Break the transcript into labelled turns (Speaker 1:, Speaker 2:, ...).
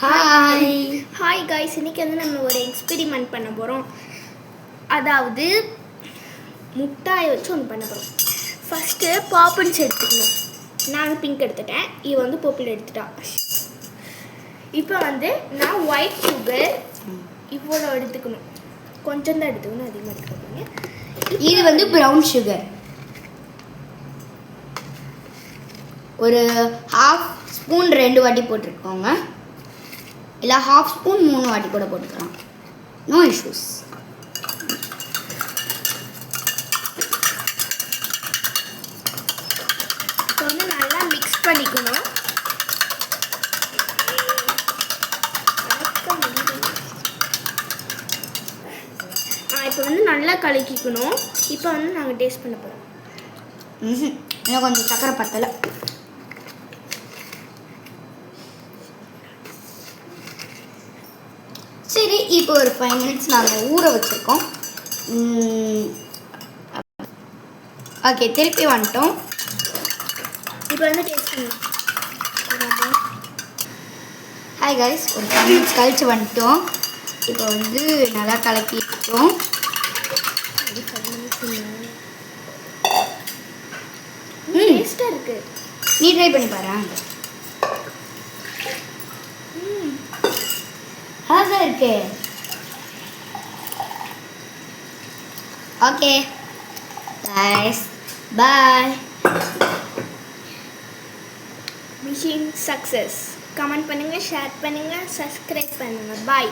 Speaker 1: Hi
Speaker 2: hi guys, இன்றைக்கி வந்து நம்ம ஒரு எக்ஸ்பெரிமெண்ட் பண்ண போகிறோம். அதாவது முட்டாயை வச்சு ஒன்று பண்ண போகிறோம். ஃபஸ்ட்டு பாப்பின்ஸ் எடுத்துக்கணும். நான் பிங்க் எடுத்துட்டேன், இது வந்து பர்பிள் எடுத்துட்டா. இப்போ வந்து நான் ஒயிட் சுகர் இவ்வளோ எடுத்துக்கணும். கொஞ்சம் தான் எடுத்துக்கணும், அதிகமாக எடுத்துக்கோங்க.
Speaker 1: இது வந்து ப்ரௌன் சுகர் ஒரு ½ ஸ்பூன் 2 வாட்டி போட்டிருக்கோங்க, இல்லை ½ ஸ்பூன் 3 வாட்டி கூட போட்டுக்கலாம், நோ இஷ்யூஸ்.
Speaker 2: இப்போ வந்து நல்லா மிக்ஸ் பண்ணிக்கணும். இப்போ வந்து நல்லா கலக்கிக்கணும். இப்போ வந்து நாங்கள் டேஸ்ட் பண்ண போகிறோம்.
Speaker 1: இன்னும் கொஞ்சம் சக்கரை பத்தலை. சரி, இப்போ ஒரு 5 மினிட்ஸ் நாங்கள் ஊற வச்சுருக்கோம். ஓகே, திருப்பி வந்துட்டோம்.
Speaker 2: இப்போ வந்து டேஸ்ட் பண்ணலாம்.
Speaker 1: ஹாய் கைஸ், ஒரு 5 மினிட்ஸ் கழிச்சு வந்துட்டோம். இப்போ வந்து நல்லா கலக்கிட்டோம்.
Speaker 2: டேஸ்ட்டாக இருக்குது,
Speaker 1: நீ ட்ரை பண்ணி பாரு. அழகாக இருக்கு. Okay guys, bye.
Speaker 2: Mission success. Comment பண்ணுங்கள், ஷேர் பண்ணுங்கள், சப்ஸ்கிரைப் பண்ணுங்கள். பாய்.